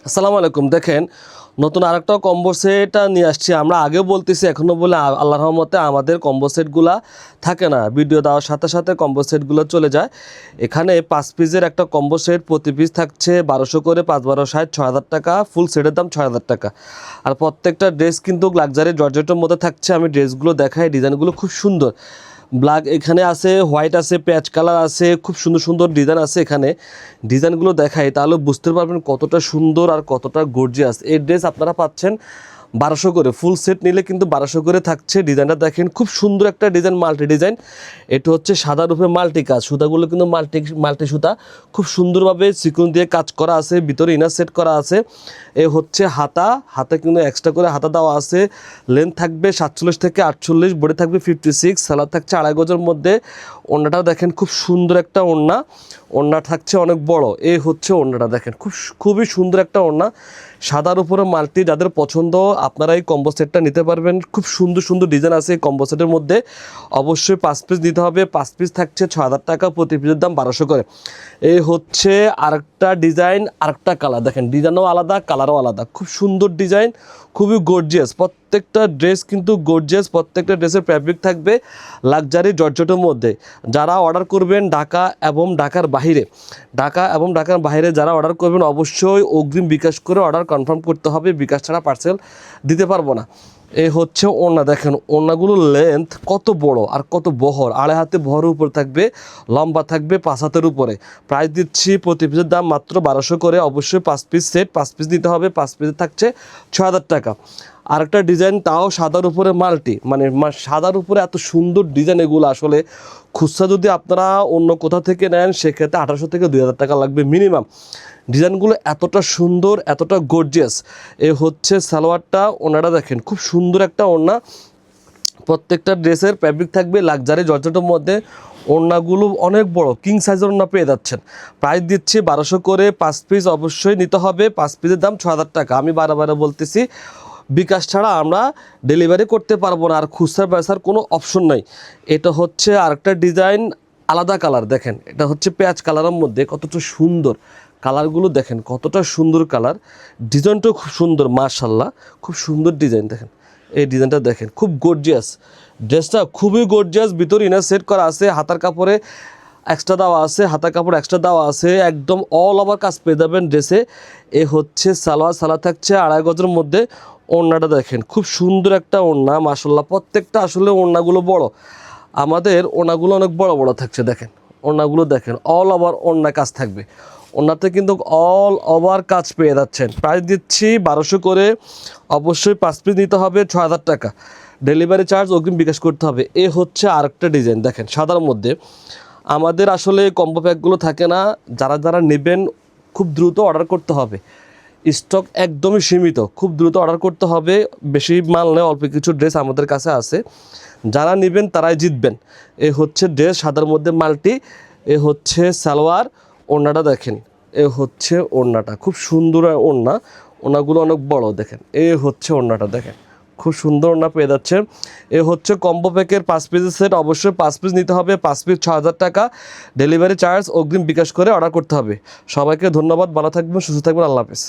আসসালামু আলাইকুম। দেখেন নতুন আরেকটা কম্বো সেট নিয়ে আসছি। আমরা আগেও বলতেছি এখনও বলে আল্লাহর রহমতে আমাদের কম্বো সেটগুলা থাকে না, ভিডিও দেওয়ার সাথে সাথে কম্বো সেটগুলো চলে যায়। এখানে 5 পিসের একটা কম্বো সেট, প্রতি পিস থাকছে 1200 করে, 5 12 60 6000 টাকা, ফুল সেটের দাম 6000 টাকা। আর প্রত্যেকটা ড্রেস কিন্তু লাক্সারি জর্জেটের মধ্যে থাকছে। আমি ড্রেসগুলো দেখাই, ডিজাইনগুলো খুব সুন্দর। ব্ল্যাক এখানে আছে, হোয়াইট আছে, প্যাচ কালার আছে, খুব সুন্দর সুন্দর ডিজাইন আছে। এখানে ডিজাইনগুলো দেখাই তাহলে বুঝতে পারবেন কতটা সুন্দর আর কতটা গর্জিয়াস। এই ড্রেস আপনারা পাচ্ছেন 1200 করে, ফুল সেট নিলে কিন্তু 1200 করে থাকছে। ডিজাইনটা দেখেন, খুব সুন্দর একটা ডিজাইন, মাল্টি ডিজাইন। এটা হচ্ছে সাদার উপরে মাল্টি কাজ, সুতাগুলো কিন্তু মাল্টি সুতা, খুব সুন্দরভাবে সিকুয়েন্স দিয়ে কাজ করা আছে, ভিতরে ইনার সেট করা আছে। এ হচ্ছে হাতে কিন্তু এক্সট্রা করে হাতা দেওয়া আছে। লেন্থ থাকবে 47 থেকে 48, বডি থাকবে 56, সালোয়ার থাকছে 2.5 গজের মধ্যে। ওড়নাটাও দেখেন, খুব সুন্দর একটা ওড়না থাকছে অনেক বড়। এই হচ্ছে ওড়নাটা দেখেন, খুবই সুন্দর একটা ওড়না, সাদার উপরে মাল্টি। যাদের পছন্দ আপনারা এই কম্বো সেটটা নিতে পারবেন। খুব সুন্দর সুন্দর ডিজাইন আছে এই কম্বো সেটের মধ্যে। অবশ্যই 5 পিস নিতে হবে। 5 পিস থাকছে 6000 টাকা, প্রতি পিসের দাম 1200 করে। এই হচ্ছে আরেকটা ডিজাইন, আরেকটা কালার দেখেন, ডিজাইনও আলাদা, কালারও আলাদা। খুব সুন্দর ডিজাইন, খুবই গর্জিয়াস। প্রত্যেকটা ড্রেস কিন্তু গর্জিয়াস, প্রত্যেকটা ড্রেসের ফ্যাব্রিক থাকবে লাক্সারি জর্জেটের মধ্যে। যারা অর্ডার করবেন ঢাকা এবং ঢাকার বাইরে যারা অর্ডার করবেন অবশ্যই অগ্রিম বিকাশ করে অর্ডার কনফার্ম করতে হবে, বিকাশ ছাড়া পার্সেল দিতে পারবো না। এই হচ্ছে ওড়না দেখেন, ওড়নাগুলোর লেন্থ কত বড় আর কত বহর, 2.5 হাতে বহরের উপর থাকবে, লম্বা থাকবে 5 হাতের উপরে। প্রাইস দিচ্ছি প্রতি পিসের দাম মাত্র 1200 করে। অবশ্যই 5 পিস সেট, 5 পিস নিতে হবে। 5 পিসে থাকছে 6000 টাকা। আরেকটা ডিজাইন, তাও সাদার উপরে মাল্টি, মানে সাদার উপরে এত সুন্দর ডিজাইন। এগুলো আসলে খুচরা যদি আপনারা অন্য কোথাও থেকে নেন সেক্ষেত্রে 1800 থেকে 2000 টাকা লাগবে মিনিমাম। ডিজাইনগুলো এতটা সুন্দর, এতটা গর্জিয়াস। এ হচ্ছে সালোয়ারটা, ওনারা দেখেন খুব সুন্দর একটা ওড়না। প্রত্যেকটা ড্রেসের ফ্যাব্রিক থাকবে লাক্সারি জর্জেটের মধ্যে। ওড়নাগুলো অনেক বড়, কিং সাইজের ওড়না পেয়ে যাচ্ছেন। প্রাইস দিচ্ছি 1200 করে। 5 পিস অবশ্যই নিতে হবে। 5 পিসের দাম 6000 টাকা। আমি বারে বলতেছি বিকাশ ছাড়া আমরা ডেলিভারি করতে পারবো না, আর খুচরা বেচার কোনো অপশন নাই। এটা হচ্ছে আরেকটা ডিজাইন, আলাদা কালার দেখেন। এটা হচ্ছে পেঁয়াজ কালারের মধ্যে, কতটা সুন্দর কালারগুলো দেখেন, কতটা সুন্দর কালার। ডিজাইনটাও খুব সুন্দর, মাশাআল্লাহ, খুব সুন্দর ডিজাইন দেখেন। এই ডিজাইনটা দেখেন, খুব গর্জিয়াস। ড্রেসটা খুবই গর্জিয়াস, ভিতরে ইনার সেট করা আছে, হাতার কাপড়ে এক্সট্রা দেওয়া আছে, হাতার কাপড় এক্সট্রা দেওয়া আছে, একদম অল ওভার কাজ পেয়ে যাবেন ড্রেসে। এ হচ্ছে সালোয়ার থাকছে 2.5 গজের মধ্যে। ওড়নাটা দেখেন, খুব সুন্দর একটা ওড়না, মাশাআল্লাহ। প্রত্যেকটা আসলে ওড়নাগুলো বড়, আমাদের ওড়নাগুলো অনেক বড় বড় থাকছে দেখেন। ওড়নাগুলো দেখেন, অল ওভার ওড়না কাজ থাকবে। ওড়নাতে কিন্তু অল ওভার কাজ পেয়ে যাচ্ছেন। প্রাইস দিচ্ছি 1200 করে। অবশ্যই 5 পিস নিতে হবে, 6000 টাকা। ডেলিভারি চার্জ অগ্রিম বিকাশ করতে হবে। এ হচ্ছে আরেকটা ডিজাইন দেখেন, সাদার মধ্যে। আমাদের আসলে কম্বো প্যাকগুলো থাকে না, যারা নেবেন খুব দ্রুত অর্ডার করতে হবে। স্টক একদমই সীমিত, খুব দ্রুত অর্ডার করতে হবে। বেশি মাল নেই, অল্প কিছু ড্রেস আমাদের কাছে আছে। যারা নেবেন তারাই জিতবেন। এ হচ্ছে ড্রেস সাদার মধ্যে মাল্টি। এ হচ্ছে সালোয়ার, ওড়নাটা দেখেন। এ হচ্ছে ওড়নাটা, খুব সুন্দর ওড়নাগুলো অনেক বড় দেখেন। এ হচ্ছে ওড়নাটা দেখেন, খুব সুন্দর ওড়না পেয়ে যাচ্ছে। এ হচ্ছে কম্বো প্যাকের 5 পিসের সেট। অবশ্যই 5 পিস নিতে হবে। 5 পিস 6000 টাকা। ডেলিভারি চার্জ অগ্রিম বিকাশ করে অর্ডার করতে হবে। সবাইকে ধন্যবাদ, ভালো থাকবেন, সুস্থ থাকবেন, আল্লাহ হাফেজ।